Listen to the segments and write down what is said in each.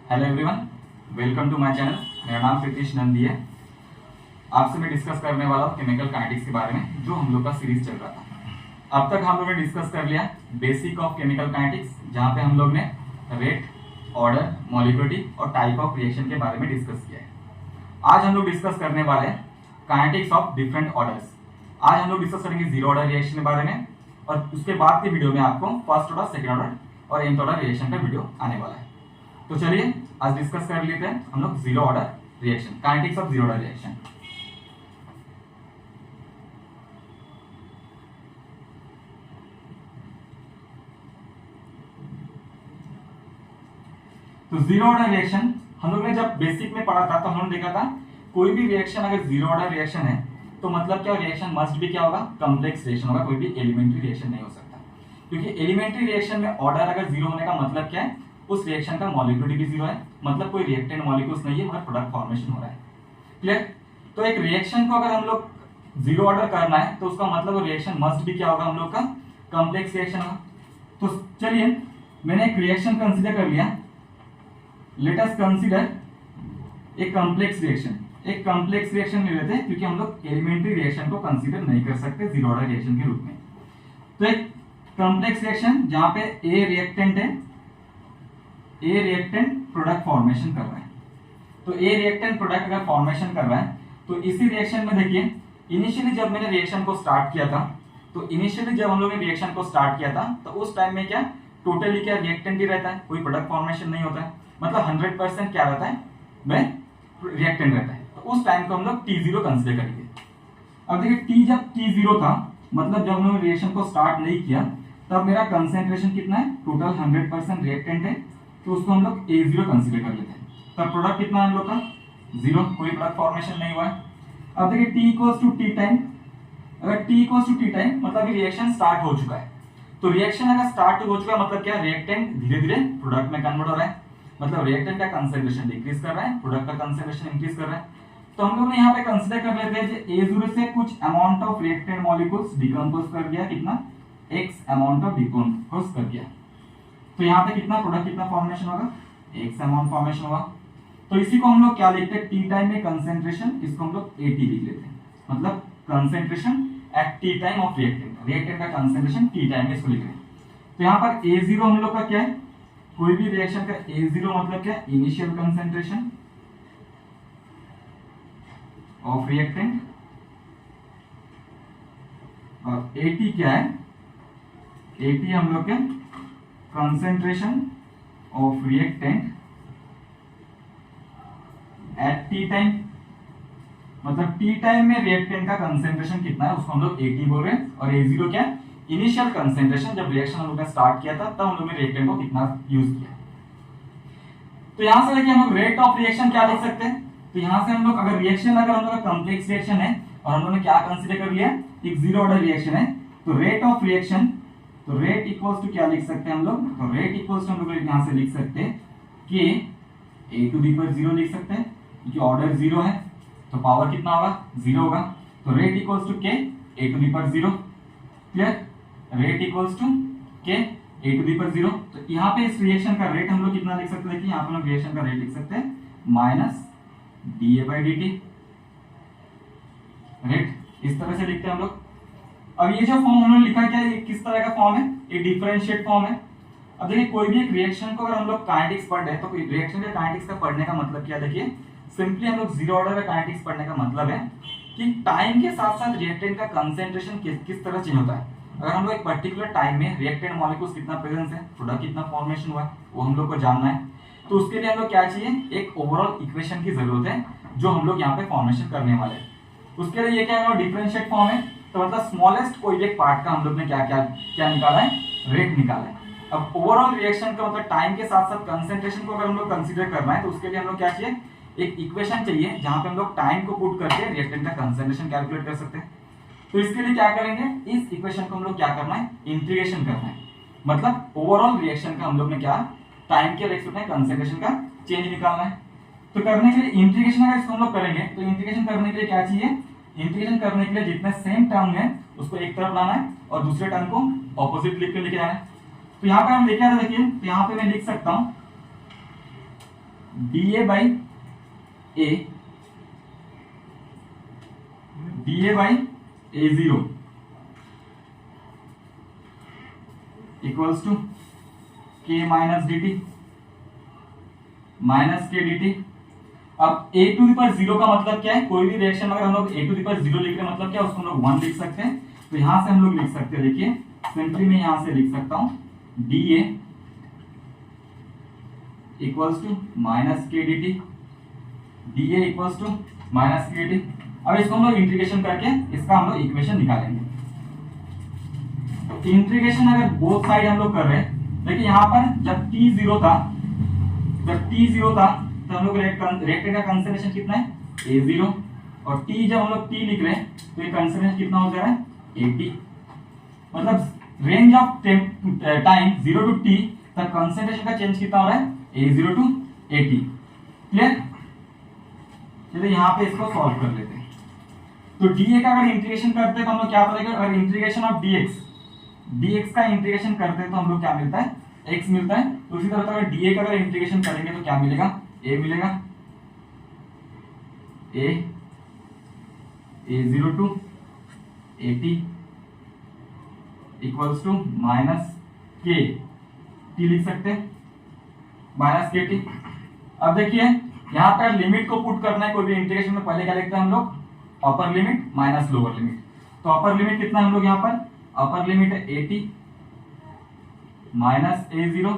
Hello everyone, welcome to my channel. मेरा नाम प्रीतिश नंदी है। आपसे मैं डिस्कस करने वाला हूँ केमिकल काइनेटिक्स के बारे में, जो हम लोग का सीरीज चल रहा था। अब तक हम लोगों ने डिस्कस कर लिया बेसिक ऑफ केमिकल काइनेटिक्स, जहाँ पे हम लोग ने रेट, ऑर्डर, मॉलिक्यूलरिटी और टाइप ऑफ रिएक्शन के बारे में डिस्कस किया है। आज हम लोग डिस्कस करने वाले हैं काइनेटिक्स ऑफ डिफरेंट ऑर्डर्स। आज हम लोग डिस्कस करेंगे जीरो ऑर्डर रिएक्शन के बारे में, और उसके बाद के वीडियो में आपको फर्स्ट ऑर्डर, सेकेंड ऑर्डर और nth ऑर्डर रिएक्शन का वीडियो आने वाला है। तो चलिए आज डिस्कस कर लेते हैं हम लोग zero order reaction, kinetics of zero order reaction. तो जीरो ऑर्डर रिएक्शन हम लोग ने जब बेसिक में पढ़ा था तो हम लोगों ने देखा था कोई भी रिएक्शन अगर जीरो ऑर्डर रिएक्शन है तो मतलब क्या, रिएक्शन मस्ट भी क्या होगा, कॉम्प्लेक्स रिएक्शन होगा, कोई भी एलिमेंट्री रिएक्शन नहीं हो सकता। क्योंकि एलिमेंट्री रिएक्शन में ऑर्डर अगर जीरो होने का मतलब क्या है, उस रिएक्शन का मॉलिक्यूलरिटी भी जीरो है, मतलब कोई रिएक्टेंट मॉलिक्यूल्स नहीं है, मगर प्रोडक्ट फॉर्मेशन हो रहा है। क्लियर? तो एक रिएक्शन को अगर हम लोग जीरो ऑर्डर करना है तो उसका मतलब रिएक्शन मस्ट भी क्या होगा, हम लोग का कॉम्प्लेक्स रिएक्शन होगा। तो चलिए मैंने एक रिएक्शन कंसीडर कर लिया। लेट अस कंसीडर एक कॉम्प्लेक्स रिएक्शन। एक कॉम्प्लेक्स रिएक्शन ले लेते हैं क्योंकि हम लोग एलिमेंट्री रिएक्शन को कंसीडर नहीं कर सकते जीरो ऑर्डर रिएक्शन के रूप में। तो एक कॉम्प्लेक्स रिएक्शन जहां पे ए रिएक्टेंट है, ए रिएक्टेंट प्रोडक्ट फॉर्मेशन कर रहा है। तो ए रिएक्टेंट प्रोडक्ट अगर फॉर्मेशन कर रहा है तो इसी रिएक्शन में देखिए, इनिशियली जब मैंने रिएक्शन को स्टार्ट किया था, तो इनिशियली जब हम लोग ने रिएक्शन को स्टार्ट किया था तो उस टाइम में क्या टोटली क्या रिएक्टेंट ही रहता है, कोई प्रोडक्ट फॉर्मेशन नहीं होता है, मतलब 100% क्या रहता है, वह रिएक्टेंट रहता है। तो उस टाइम को हम लोग T0 कंसीडर करेंगे। अब देखिए T जब T0 था, मतलब जब हम लोग रिएक्शन को स्टार्ट नहीं किया तब मेरा कंसेंट्रेशन कितना है, टोटल 100% रिएक्टेंट है, तो उसको हम लोग A0 कंसीडर कर लेते हैं। तब प्रोडक्ट कितना है हम लोग का, जीरो, कोई प्रोडक्ट फॉर्मेशन नहीं हुआ है। अब देखिए T equals to T time, अगर T equals to T time मतलब कि रिएक्शन स्टार्ट हो चुका है। तो रिएक्शन अगर स्टार्ट हो चुका है मतलब क्या, रिएक्टेंट धीरे धीरे प्रोडक्ट में कन्वर्ट हो रहा है, मतलब रिएक्टेंट का कंसेंट्रेशन डिक्रीज कर रहा है, प्रोडक्ट का कंसेंट्रेशन इंक्रीज कर रहा है। तो हम लोग ने यहाँ पे कंसीडर कर लेते हैं कि A0 से कुछ amount of reactant molecules decompose कर दिया, कितना, X अमाउंट ऑफ डिकम्पोज कर दिया। तो यहाँ पे कितना प्रोडक्ट, कितना फॉर्मेशन होगा, X अमाउंट फॉर्मेशन होगा। तो इसी को हम लोग क्या लिखते हैं, T टाइम में कंसेंट्रेशन, इसको हम लोग AT लिख लेते हैं, मतलब concentration at T time of reactant, reactant का कंसेंट्रेशन T टाइम में इसको लिख रहे हैं। तो यहाँ पर A0 हम लोग का क्या है, कोई भी रिएक्शन का A0 मतलब क्या, इनिशियल कंसेंट्रेशन ऑफ रिएक्टेंट, और AT क्या है, AT हम लोग के concentration of reactant eight T time, मतलब T टाइम में रिएक्टेंट का कंसेंट्रेशन कितना है उसको हम लोग AT बोल रहे हैं। और A0 क्या है, इनिशियल कंसेंट्रेशन, जब रिएक्शन हम लोग ने स्टार्ट किया था तब हम लोग ने रिएक्टेंट को कितना यूज किया। तो यहां से देखिए हम लोग रेट ऑफ रिएक्शन क्या लिख सकते हैं। तो यहां से हम लोग अगर रिएक्शन, अगर हम लोग का कॉम्प्लेक्स रिएक्शन है और हम लोग ने क्या कंसीडर कर लिया, एक जीरो ऑर्डर रिएक्शन है, तो रेट ऑफ रिएक्शन, तो रेट इक्वल्स टू क्या लिख सकते हैं हम लोग, तो रेट इक्वल्स टू हम लोग यहां से लिख सकते हैं कि a टू दी पावर 0 लिख सकते हैं, क्योंकि ऑर्डर 0 है तो पावर कितना होगा, 0 होगा। तो rate equals to k a to the power 0। Clear? Rate equals to k a to the power 0। तो यहाँ पे इस रिएक्शन का रेट हम लोग कितना लिख सकते हैं, कि यहाँ पे हम लोग रिएक्शन का रेट लिख सकते हैं माइनस dA/dt। रेट इस तरह से लिखते हैं हम लोग। अब ये जो फॉर्म हमने लिखा क्या है, ये किस तरह का फॉर्म है, ये डिफरेंशिएट फॉर्म है। अब देखिए कोई भी एक रिएक्शन को अगर हम लोग काइनेटिक्स पढ़ रहे हैं तो रिएक्शन का काइनेटिक्स का पढ़ने का मतलब क्या, देखिए सिंपली हम लोग जीरो ऑर्डर का काइनेटिक्स पढ़ने का मतलब है कि टाइम के साथ साथ रिएक्टेंट का कंसेंट्रेशन किस तरह चेंज होता है। अगर हम लोग एक पर्टिकुलर टाइम में रिएक्टेंट मॉलिक्यूल्स कितना प्रेजेंस है, प्रोडक्ट कितना फॉर्मेशन हुआ है, वो हम लोग को जानना है। तो उसके लिए हम लोग क्या चाहिए, एक ओवरऑल इक्वेशन की जरूरत है जो हम लोग यहाँ पे फॉर्मेशन करने वाले हैं। उसके लिए ये क्या है, डिफरेंशिएट फॉर्म है, तो मतलब स्मॉलेस्ट कोई एक पार्ट का हम लोग ने क्या निकाला है, रेट निकाला है। अब ओवरऑल रिएक्शन का मतलब टाइम के साथ साथ कंसेंट्रेशन को अगर हम लोग कंसीडर करना है तो उसके लिए हम लोग क्या चाहिए, एक इक्वेशन चाहिए जहां पे हम लोग टाइम को पुट करके रिएक्टेंट का कंसेंट्रेशन कैलकुलेट कर सकते हैं। तो इसके लिए क्या करेंगे, इस इक्वेशन को हम लोग क्या करना है, इंटीग्रेशन करना है, मतलब ओवरऑल रिएक्शन का हम लोग ने क्या टाइम के रेस्पेक्ट में कंसेंट्रेशन का चेंज निकालना है। तो करने के लिए इंटीग्रेशन अगर इसको हम लोग करेंगे तो इंटीग्रेशन करने के लिए क्या चाहिए, इंटीग्रेशन करने के लिए जितने सेम टर्म है उसको एक तरफ लाना है और दूसरे टर्म को ऑपोजिट लिख के लेके जाना है। तो यहाँ पे हम लिखा था, देखिए तो यहाँ पे मैं लिख सकता हूँ DA by A0 equals to K minus dt minus K dt। अब a टू द पावर 0 का मतलब क्या है, कोई भी रिएक्शन अगर हम लोग a टू द पावर 0 लिख रहे हैं मतलब क्या है, उसको हम लोग 1 लिख सकते हैं। तो यहां से हम लोग लिख सकते हैं, देखिए सिंपली मैं यहां से लिख सकता हूं dA equals to minus K dt, dA equals to minus K dt। अब इसको हम लोग इंटीग्रेशन करके इसका हम लोग इक्वेशन निकालेंगे। तो इंटीग्रेशन अगर बोथ साइड हम लोग कर रहे हैं, देखिए यहाँ पर जब t 0 था तो हम लोग रिएक्टेंट का कंसंट्रेशन कितना है A0, और t जब हम लोग t लिख रहे हैं तो ये कंसंट्रेशन कितना हो जा रहा है AT। मतलब range of time 0 to t तक कंसंट्रेशन का चेंज कितना हो रहा है A0 टू AT। क्लियर? चलिए यहाँ पे इसको सॉल्व कर लेते हैं। तो dA का अगर इंटीग्रेशन करते हैं तो हम लोग क्या पड़ेगा, अगर इंटीग्रेशन ऑफ dx का इंटीग्रेशन करते हैं तो हम लोग क्या मिलता है x मिलता है। तो उसी तरह अगर dA का अगर इंटीग्रेशन करेंगे तो क्या मिलेगा, a मिलेगा, A0 to AT equals to minus k t लिख सकते हैं, माइनस के टी। अब देखिए यहाँ पर लिमिट को पुट करना है कोई भी इंटीग्रेशन में, पहले क्या लिखते हैं हम लोग upper limit minus lower limit. तो अपर लिमिट कितना है हम लोग यहाँ पर, अपर लिमिट है AT minus A0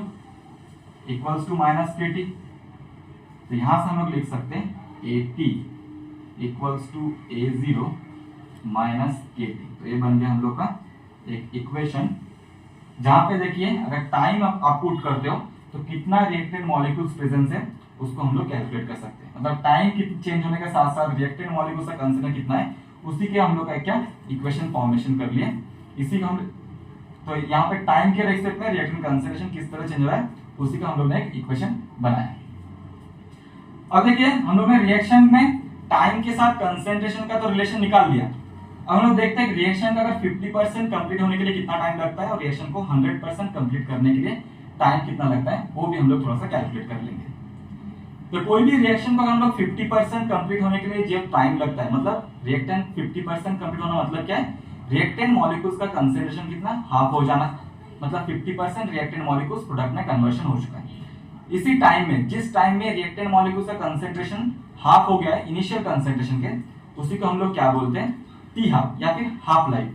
equals to minus K T. तो यहां से हम लोग लिख सकते हैं AT equals to A0 minus K T. तो ये बन गया हम लोग का एक इक्वेशन, जहां पे देखिए अगर टाइम आप पुट करते हो तो कितना रिएक्टेंट मॉलिक्यूल्स प्रेजेंस है उसको हम लोग कैलकुलेट कर सकते हैं। मतलब टाइम चेंज होने के साथ साथ रिएक्टेंट मॉलिक्यूल्स का कंसंट्रेशन कितना है उसी के हम लोग का क्या इक्वेशन फॉर्मेशन कर लिए। इसी का हम तो यहाँ पे टाइम के रेस्पेक्ट में रिएक्टेंट कंसंट्रेशन किस तरह चेंज हो रहा है उसी का हम लोग ने एक इक्वेशन बनाया। अब देखिए हम लोग ने रिएक्शन में टाइम के साथ कंसंट्रेशन का तो रिलेशन निकाल लिया। अब हम लोग देखते हैं रिएक्शन का अगर 50% कंप्लीट होने के लिए कितना टाइम लगता है और रिएक्शन को 100% कंप्लीट करने के लिए टाइम कितना लगता है वो भी हम लोग थोड़ा सा कैलकुलेट कर लेंगे। तो कोई भी रिएक्शन को अगर हम लोग 50% कंप्लीट होने के लिए जो टाइम लगता है, मतलब रिएक्टेंट 50% कंप्लीट होना मतलब क्या है, रिएक्टेंट मॉलिक्यूल्स का कंसंट्रेशन कितना हाफ हो जाना, मतलब 50% रिएक्टेंट मॉलिक्यूल्स प्रोडक्ट में कन्वर्शन हो चुका है। इसी टाइम में जिस टाइम में रिएक्टेंट मॉलिक्यूल्स का कंसंट्रेशन हाफ हो गया है इनिशियल कंसंट्रेशन के, उसी को हम लोग क्या बोलते हैं टी हाफ या फिर हाफ लाइफ।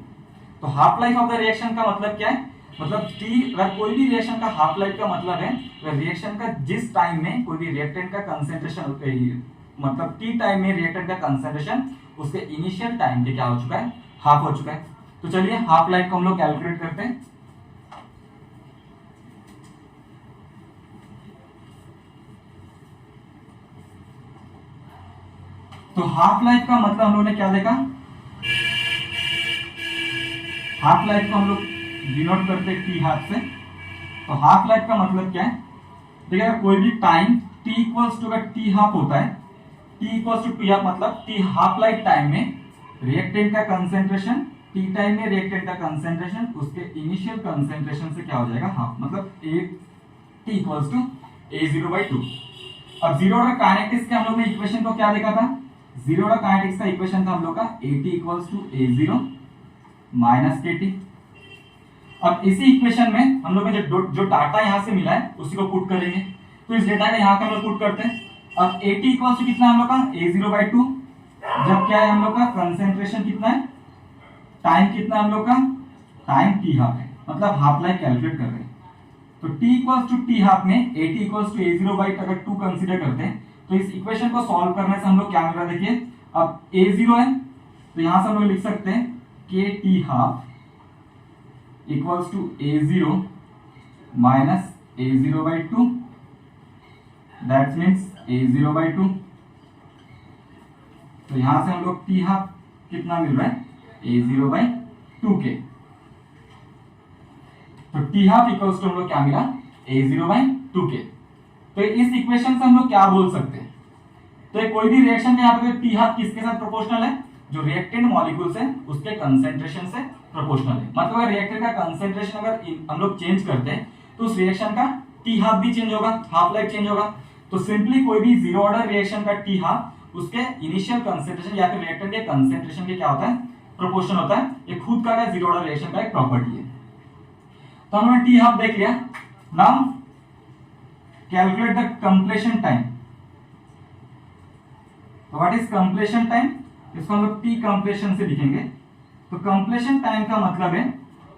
तो half life of the reaction का मतलब क्या है, मतलब टी अगर कोई भी रिएक्शन का हाफ लाइफ का मतलब है तो रिएक्शन का जिस टाइम में कोई भी रिएक्टेंट का कंसंट्रेशन मतलब टी टाइम में रिएक्टेंट का कंसंट्रेशन उसके इनिशियल टाइम के क्या हो चुका है हाफ हो चुका है। तो चलिए हाफ लाइफ को हम लोग कैलकुलेट करते हैं। तो हाफ लाइफ का मतलब हम लोगों ने क्या देखा, हाफ लाइफ को हम लोग डिनोट करते हैं टी हाफ से। तो हाफ लाइफ का मतलब क्या है, देखिए अगर कोई भी टाइम t इक्वल्स टू अगर टी हाफ होता है, t equals to T half मतलब टी हाफ लाइफ टाइम में रिएक्टेंट का कंसंट्रेशन टी टाइम में रिएक्टेंट का कंसंट्रेशन उसके इनिशियल कंसंट्रेशन से क्या हो जाएगा हाफ, मतलब t इक्वल्स टू A0/2। अब जीरो ऑर्डर काइनेटिक्स के हम लोग ने इक्वेशन को क्या देखा था, जीरो ऑर्डर काइनेटिक्स का इक्वेशन था हम लोग का AT equals to A0 minus KT। अब इसी इक्वेशन में हम लोग ने जो डाटा यहां से मिला है उसी को पुट करेंगे। तो इस डेटा का यहां पे हम लोग पुट करते हैं। अब AT इक्वल्स टू कितना हम लोग का A0/2, जब क्या है हम लोग का कंसंट्रेशन कितना है, टाइम कितना हम लोग का, टाइम t हाफ है, मतलब हाफ लाइफ कैलकुलेट कर रहे हैं। तो t equals to t half में AT इक्वल्स टू A0/2 अगर 2 कंसीडर करते हैं तो इस इक्वेशन को सॉल्व करने से हम लोग क्या मिल रहा है, देखिए अब A0 है तो यहां से हम लोग लिख सकते हैं KT half equals to A0 minus A0/2, that means A0/2। तो यहां से हम लोग T हाफ कितना मिल रहा है A0/2 के। तो T हाफ इक्वल्स टू हम लोग क्या मिला A0/2 के। तो इस इक्वेशन से हम लोग क्या बोल सकते हैं, तो कोई भी रिएक्शन का यहाँ पे T हाफ किसके साथ प्रोपोर्शनल है, जो रिएक्टेंट मॉलिक्यूल्स है उसके कंसंट्रेशन से प्रोपोर्शनल है। मतलब अगर रिएक्टेंट का कंसंट्रेशन अगर हम लोग चेंज करते हैं तो उस रिएक्शन का T हाफ भी चेंज होगा, हाफ लाइफ चेंज होगा। तो सिंपली कोई भी जीरो ऑर्डर रिएक्शन का टी हाफ उसके इनिशियल कंसेंट्रेशन या फिर रिएक्टेंट के कंसेंट्रेशन के क्या होता है, प्रोपोर्शन होता है। ये खुद का जीरो ऑर्डर रिएक्शन का एक प्रॉपर्टी है। तो हमने टी हाफ देख लिया। Now calculate the completion time. तो व्हाट इज कंप्लीशन टाइम? इसको हम लोग टी कंप्लीशन से लिखेंगे। तो कंप्लीशन टाइम का मतलब है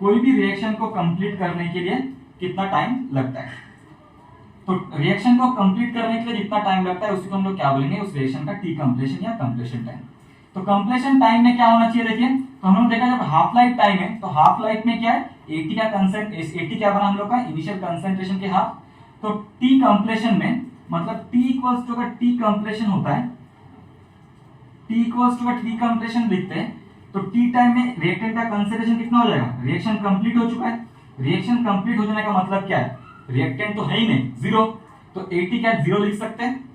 कोई भी रिएक्शन को कंप्लीट करने के लिए कितना टाइम लगता है। तो रिएक्शन को कंप्लीट करने के लिए जितना टाइम लगता है उसी को हम लोग क्या बोलेंगे, उस रिएक्शन का टी कंप्लीशन या कंप्लीशन टाइम। तो कंप्लीशन टाइम में क्या होना चाहिए, देखिए तो हमने देखा जब हाफ लाइफ टाइम है तो हाफ लाइफ में क्या है, 80 का कंसेंट 80 क्या बना हम लोग का इनिशियल कंसेंट्रेशन के हाफ। तो टी कंप्लीशन में मतलब टी इक्वल्स टू का टी कंप्लीशन होता है, टी इक्वल्स टू का टी कंप्लीशन लिखते हैं। तो टी टाइम में रिएक्टेंट का कंसेंट्रेशन कितना हो जाएगा, रिएक्शन कंप्लीट हो चुका है। रिएक्शन कंप्लीट हो जाने का मतलब क्या है, रिएक्टेंट तो है ही नहीं, जीरो। तो 80 क्या जीरो लिख सकते हैं।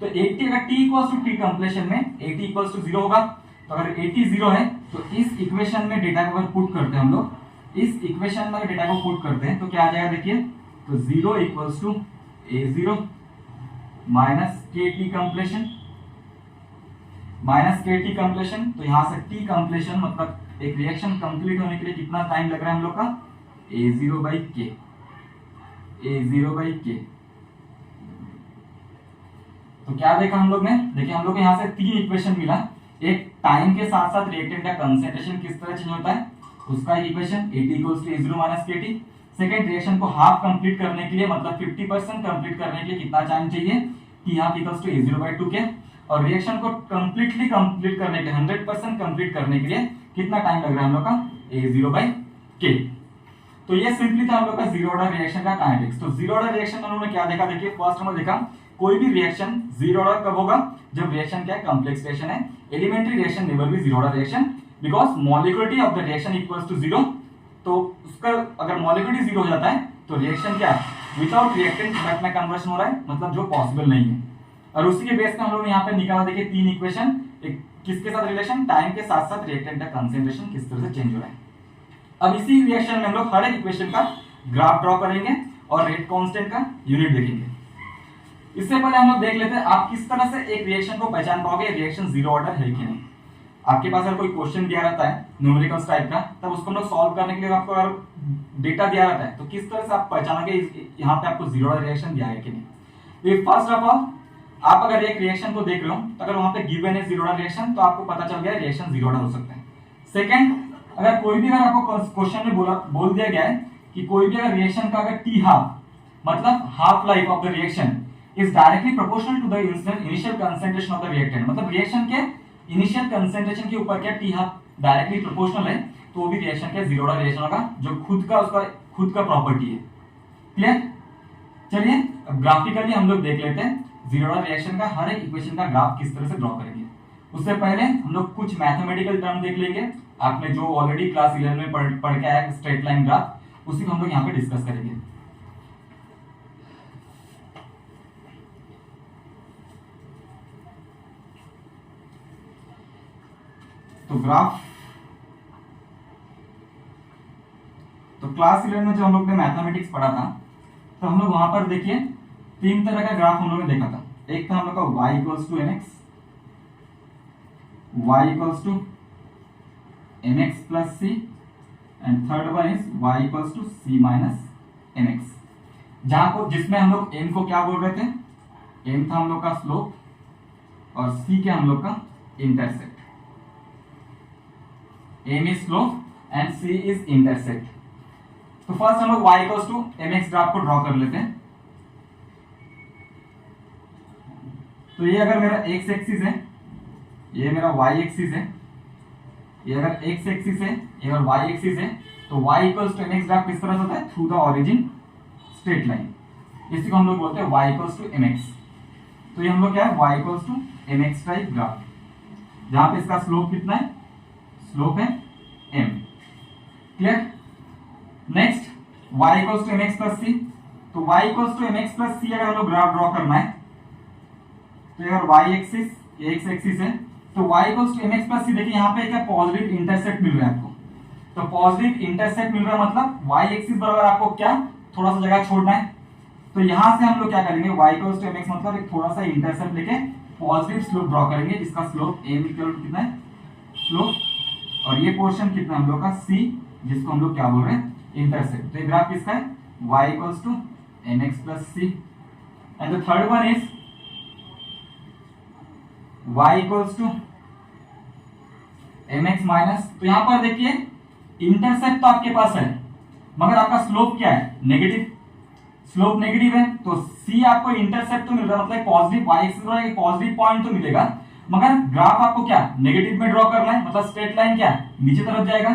तो 80 अगर T equals to T completion में 80 इक्वल्स टू जीरो होगा। तो अगर 80 जीरो है तो इस इक्वेशन में डेटा को अगर पुट करते हैं हम लोग, इस इक्वेशन में डेटा को पुट करते हैं तो क्या आ जाएगा, देखिए तो zero equals to A zero minus K T completion minus K T completion. तो यहां से टी कंप्लीशन मतलब एक रिएक्शन कंप्लीट होने के लिए कितना टाइम लग रहा है हम लोग का, ए जीरो बाई के, ए जीरो बाई के। तो क्या देखा हम लोग ने, देखिए हम लोग को यहाँ से तीन इक्वेशन मिला। एक टाइम के साथ साथ रिएक्टेंट का कंसेंट्रेशन किस तरह चेंज होता है उसका equation, AT equals to A0 minus KT। Second reaction को हाफ कंप्लीट करने के लिए मतलब 50% कंप्लीट करने के लिए कितना टाइम चाहिए, T half equals to A0 by 2K। और रिएक्शन को कंप्लीटली कंप्लीट करने के लिए 100% कंप्लीट करने के लिए कितना टाइम लग रहा है हम लोग का, A0 बाई K। तो ये सिंपली था हम लोग का जीरो ऑर्डर रिएक्शन का काइनेटिक्स। तो जीरो ऑर्डर रिएक्शन में उन्होंने क्या देखा, देखिए फर्स्ट हमने देखा कोई भी रिएक्शन जीरो ऑर्डर कब होगा, जब रिएक्शन क्या है, कॉम्प्लेक्स रिएक्शन है। Elementary reaction never be zero order reaction because molecularity of the reaction equals to zero. तो उसका अगर मॉलिक्युलरिटी जीरो हो जाता है तो रिएक्शन क्या है, विदाउट रिएक्टेंट प्रोडक्ट में कन्वर्शन हो रहा है, मतलब जो पॉसिबल नहीं है। और उसी के बेस पे हम लोग यहाँ पे निकाला, देखिए तीन इक्वेशन, एक किसके साथ रिलेशन, टाइम के साथ साथ रिएक्टेंट का कंसेंट्रेशन किस तरह से चेंज हो रहा है। अब इसी रिएक्शन में हम लोग हर एक इक्वेशन का ग्राफ ड्रॉ करेंगे और रेट कांस्टेंट का यूनिट देखेंगे। इससे पहले हम लोग देख लेते हैं आप किस तरह से एक रिएक्शन को पहचान पाओगे रिएक्शन जीरो ऑर्डर है कि नहीं। आपके पास अगर कोई क्वेश्चन दिया रहता है न्यूमेरिकल्स टाइप का, तब उसको हम लोग सॉल्व करने के लिए आपको अगर डेटा दिया रहता है तो किस तरह से आप पहचानोगे यहाँ पे आपको जीरो ऑर्डर रिएक्शन दिया है कि नहीं। फर्स्ट ऑफ ऑल आप अगर एक रिएक्शन को देख रहे हो तो अगर वहां पे गिवन है जीरो ऑर्डर रिएक्शन तो आपको पता चल गया रिएक्शन जीरो ऑर्डर हो सकता है। सेकंड, अगर कोई भी अगर आपको क्वेश्चन में बोल दिया गया है कि कोई भी अगर रिएक्शन का अगर टी हाफ मतलब half life of the reaction is directly proportional to the initial concentration of the reactant, मतलब रिएक्शन के इनिशियल कंसेंट्रेशन के ऊपर क्या टी हाफ डायरेक्टली प्रोपोर्शनल है, तो वो भी रिएक्शन के जीरो ऑर्डर रिएक्शन होगा जो उसका खुद का प्रॉपर्टी है। क्लियर। चलिए अब ग्राफिकली हम लोग देख लेते हैं जीरो ऑर्डर रिएक्शन का हर एक इक्वेशन का ग्राफ किस तरह से ड्रॉ करेंगे। उससे पहले हम लोग कुछ मैथमेटिकल टर्म देख लेंगे। आपने जो ऑलरेडी क्लास 11 में पढ़ के आया स्ट्रेट लाइन ग्राफ, उसी को हम लोग यहाँ पे डिस्कस करेंगे। तो ग्राफ, तो क्लास 11 में जो हम लोग ने मैथमेटिक्स पढ़ा था तो हम लोग वहां पर देखिए तीन तरह का ग्राफ हम लोग ने देखा था। एक था हम लोग का y equals to mx, y equals to mx plus c and third one is y equals to c minus mx, जहां को जिसमें हम लोग m को क्या बोल रहे थे, m था हम लोग का स्लोप और c क्या हम लोग का intercept. m is slope and c is intercept। तो फर्स्ट हम लोग y equals to mx graph को ड्रॉ कर लेते हैं। तो ये अगर मेरा x एक्सिस है, ये मेरा y एक्सिस है, ये अगर x एक्सिस है, ये अगर y एक्सिस है, तो y equals to mx graph किस तरह से होता है, through the origin straight line. इसी को हम लोग बोलते हैं y इक्वल्स टू mx। तो ये हम लोग क्या है, y equals to mx type graph, जहां पे इसका स्लोप कितना है, स्लोप है m। Clear. Next y equals to mx plus c। तो y equals to mx plus c अगर हम लोग ग्राफ ड्रॉ करना है तो अगर y एक्सिस x एक्सिस है तो y equals to mx plus c, देखिए यहाँ पे क्या पॉजिटिव इंटरसेप्ट मिल रहा है आपको। तो पॉजिटिव इंटरसेप्ट मिल रहा है मतलब y एक्सिस बराबर आपको क्या थोड़ा सा जगह छोड़ना है, तो यहां से हम लोग क्या करेंगे, y इक्वल्स टू mx मतलब एक थोड़ा सा इंटरसेप्ट लेके पॉजिटिव स्लोप ड्रॉ करेंगे, जिसका स्लोप m इक्वल टू कितना है स्लोप, और ये पोर्शन कितना हम लोग का c, जिसको हम लोग क्या बोल रहे हैं इंटरसेप्ट। तो ये ग्राफ किसका है, y equals to mx plus c, and the third one is y equals to mx minus. तो यहां पर देखिए इंटरसेप्ट तो आपके पास है, मगर आपका स्लोप क्या है नेगेटिव, स्लोप नेगेटिव है, तो c आपको इंटरसेप्ट तो मिल रहा है, मतलब पॉजिटिव y एक्सिस पर एक पॉजिटिव पॉइंट तो मिलेगा, मगर ग्राफ आपको क्या नेगेटिव में ड्रॉ करना है, मतलब स्ट्रेट लाइन क्या नीचे तरफ जाएगा।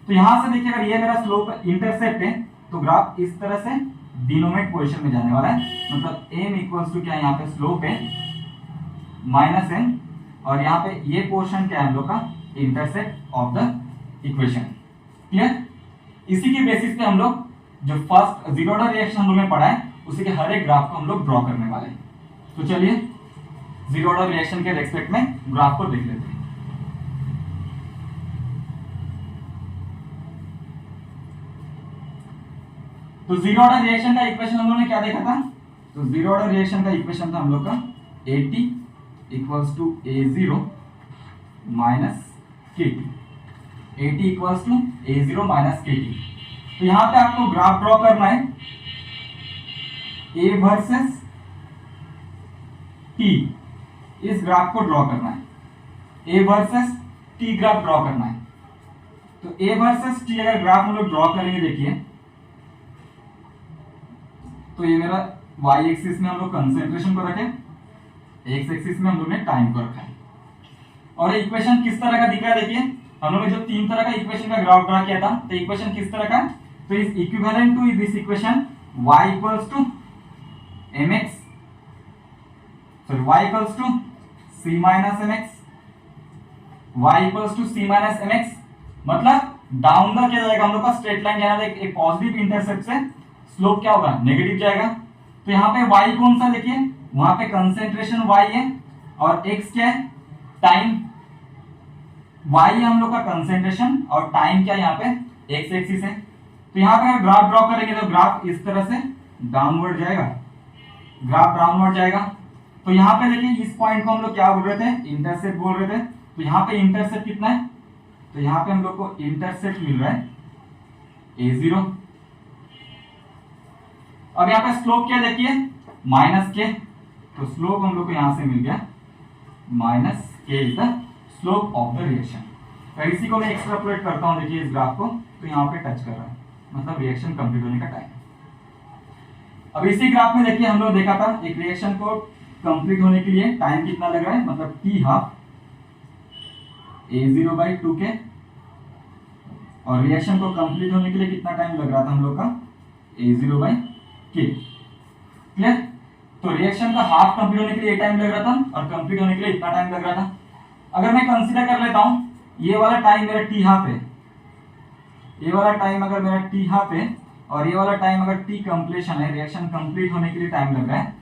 तो यहां से देखिए अगर ये मेरा स्लोप इंटरसेप्ट है तो ग्राफ इस तरह से डिनोमिनेट पोजीशन में जाने वाला है, मतलब m इक्वल्स टू क्या यहाँ पे स्लोप है माइनस m, और यहाँ पे ये पोर्शन क्या है हम लोग का intercept of the equation. Clear? इसी के बेसिस पे हम लोग जो फर्स्ट जीरो ऑर्डर रिएक्शन हम लोग ने पढ़ा है उसी के हर एक ग्राफ को हम लोग ड्रॉ करने वाले हैं। तो चलिए जीरो ऑर्डर रिएक्शन के रेस्पेक्ट में ग्राफ को देख लेते हैं। तो जीरो ऑर्डर रिएक्शन का इक्वेशन हम लोग ने क्या देखा था, तो जीरो ऑर्डर रिएक्शन का इक्वेशन था हम लोग का AT equals to A0 minus KT, AT equals to A0 minus KT। तो यहां पे आपको ग्राफ ड्रॉ करना है A वर्सेस T, इस ग्राफ को ड्रॉ करना है, A versus T graph draw करना है। तो A वर्सेस T अगर ग्राफ हम लोग ड्रॉ करेंगे, देखिए तो ये मेरा y एक्सिस में हम लोग कंसेंट्रेशन को रखे, x एक्सिस में हम लोग ने टाइम को रखा है, और इक्वेशन किस तरह का दिख रहा है, देखिए हम लोग ने जो तीन तरह का इक्वेशन का ग्राफ ड्रा किया था, तो इक्वेशन किस तरह का, तो is equivalent to this equation y equals to mx, sorry y equals to c minus mx, y equals to c minus mx, मतलब डाउन द क्या जाएगा हम लोग का स्ट्रेट लाइन जाएगा, एक पॉजिटिव इंटरसेप्ट से स्लोप क्या होगा नेगेटिव जाएगा। तो यहाँ पे y कौन सा, देखिए वहां पे कंसेंट्रेशन y है और x क्या है टाइम, y है हम लोग का कंसेंट्रेशन और टाइम क्या है यहाँ पे x एक्सिस है। तो यहाँ पे अगर ग्राफ ड्रॉ करेंगे तो ग्राफ इस तरह से डाउनवर्ड जाएगा, ग्राफ डाउनवर्ड जाएगा। तो यहाँ पे देखिए इस पॉइंट को हम लोग क्या बोल रहे थे, इंटरसेप्ट बोल रहे थे। तो यहाँ पे इंटरसेप्ट कितना है, तो यहाँ पे हम लोग को इंटरसेप्ट मिल रहा है A0। अब यहाँ पे स्लोप क्या देखिए माइनस के, तो स्लोप हम लोग को यहां से मिल गया माइनस के is the slope of the reaction. तो इसी को मैं एक्सट्रापोलेट करता हूं, देखिए इस ग्राफ को, तो यहाँ पे टच कर रहा है, मतलब रिएक्शन कंप्लीट होने का टाइम। अब इसी ग्राफ में देखिए हम लोग देखा था एक रिएक्शन को कंप्लीट होने के लिए टाइम कितना लग रहा है, मतलब t हाफ A0/2 के, और रिएक्शन को कंप्लीट होने के लिए कितना टाइम लग रहा था हम लोग का A0/k। क्लियर? तो रिएक्शन का हाफ कंप्लीट होने के लिए टाइम लग रहा था और कंप्लीट होने के लिए इतना टाइम लग रहा था। अगर मैं कंसीडर कर लेता हूं ये वाला टाइम मेरा t हाफ है, ये वाला टाइम अगर मेरा t हाफ है और ये वाला टाइम अगर t कंप्लीशन है, रिएक्शन कंप्लीट होने के लिए टाइम लग रहा है,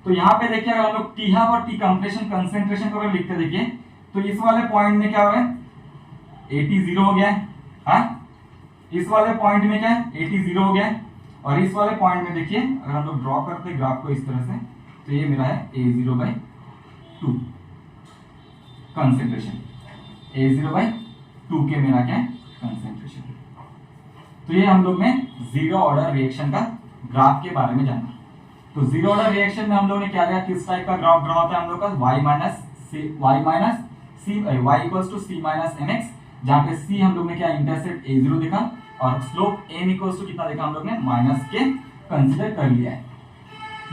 तो यहाँ पे देखिए अगर हम लोग t हाफ और t कंप्लीशन कंसेंट्रेशन को अगर लिखते देखिए तो इस वाले पॉइंट में क्या हो रहा है AT 0 हो गया है, हाँ इस वाले पॉइंट में क्या है AT 0 हो गया है, और इस वाले पॉइंट में देखिए अगर हम लोग ड्रॉ करते हैं ग्राफ को इस तरह से, तो ये मेरा है A0/2 कंसेंट्रेशन, A0/2 के मेरा क्या है कंसेंट्रेशन। तो ये हम लोग ने जीरो ऑर्डर रिएक्शन का ग्राफ के बारे में जाना। तो जीरो ऑर्डर रिएक्शन में हम लोग ने क्या लिया, किस टाइप का ग्राफ ड्रॉ होता है हम लोग का y minus y equals to c minus mx, जहां पे c हम लोग ने क्या इंटरसेप्ट A0 देखा और स्लोप m इक्वल्स टू कितना देखा हम लोग ने माइनस के कंसीडर कर लिया है।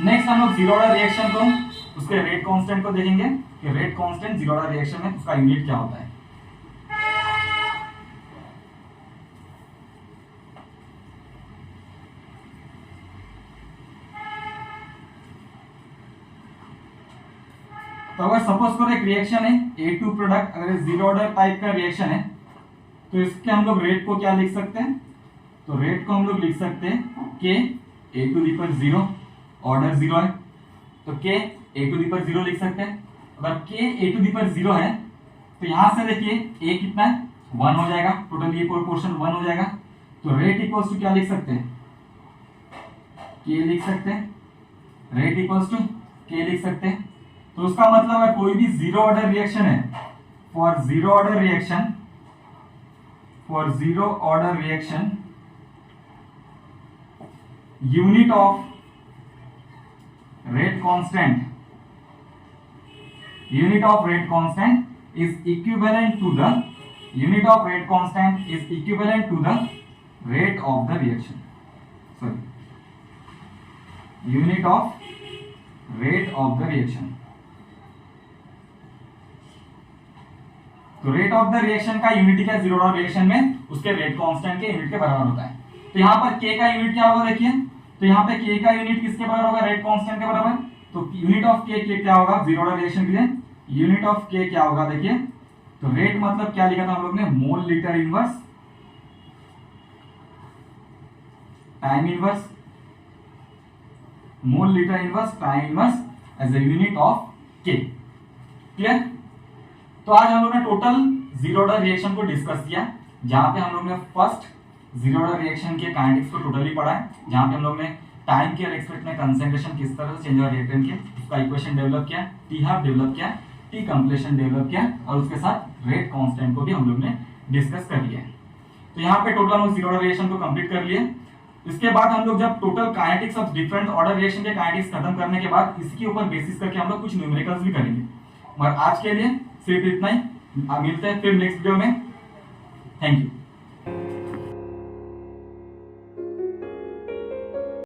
नेक्स्ट हम लोग जीरो ऑर्डर रिएक्शन को उसके रेट कांस्टेंट को देखेंगे कि rate constant zero order reaction में उसका यूनिट क्या होता है। तो अगर सपोज करो एक रिएक्शन है A2 प्रोडक्ट, अगर जीरो ऑर्डर टाइप का रिएक्शन है तो इसके हम लोग रेट को क्या लिख सकते हैं, तो रेट को हम लोग लिख सकते हैं k A⁴ ऑर्डर 0 है तो k A⁴ लिख सकते हैं। अगर k A⁴ है तो यहां से देखिए a कितना है 1 हो जाएगा, टोटल ये प्रोपोर्शन 1 हो जाएगा। तो रेट इक्वल्स टू क्या लिख सकते हैं, k लिख सकते हैं रेट इक्वल्स टू के लिख सकते हैं। तो उसका मतलब है कोई भी जीरो ऑर्डर रिएक्शन है, for zero order reaction, for zero order reaction unit of rate constant, unit of rate constant is equivalent to the, unit of rate constant is equivalent to the rate of the reaction, sorry, unit of rate of the reaction। तो rate of the reaction का unit क्या, zero order reaction में उसके rate constant के unit के बराबर होता है। तो यहाँ पर k का यूनिट क्या होगा देखिए, तो यहाँ पे k का यूनिट किसके बराबर होगा, रेट कांस्टेंट के बराबर। तो यूनिट ऑफ k क्या होगा जीरो ऑर्डर रिएक्शन के लिए, यूनिट ऑफ k क्या होगा देखिए, तो रेट मतलब क्या लिखा था हम लोग ने, mole litre inverse time inverse, mole litre inverse time inverse as a unit of k। Clear. तो आज हम लोग ने टोटल जीरो ऑर्डर रिएक्शन को डिस्कस किया, जहां पे हम लोग ने फर्स्ट जीरो ऑर्डर रिएक्शन के काइनेटिक्स को टोटली पढ़ा है, जहां पे हम लोग ने टाइम के रेस्पेक्ट में कंसंट्रेशन किस तरह से चेंज हुआ रिएक्टेंट के, उसका इक्वेशन डेवलप किया, टी हाफ डेवलप किया, टी कंप्लीशन डेवलप किया, और उसके साथ रेट कांस्टेंट को भी हम लोग ने डिस्कस कर लिया। तो यहाँ पे टोटल हम लोग जीरो ऑर्डर रिएक्शन को कंप्लीट कर लिए। इसके बाद हम लोग जब total kinetics of different order reaction के काइनेटिक्स खत्म करने के बाद इसके ऊपर बेसिस करके हम लोग कुछ न्यूमेरिकल्स भी करेंगे। और आज के लिए सिर्फ इतना ही, मिलते हैं फिर नेक्स्ट वीडियो में। Thank you.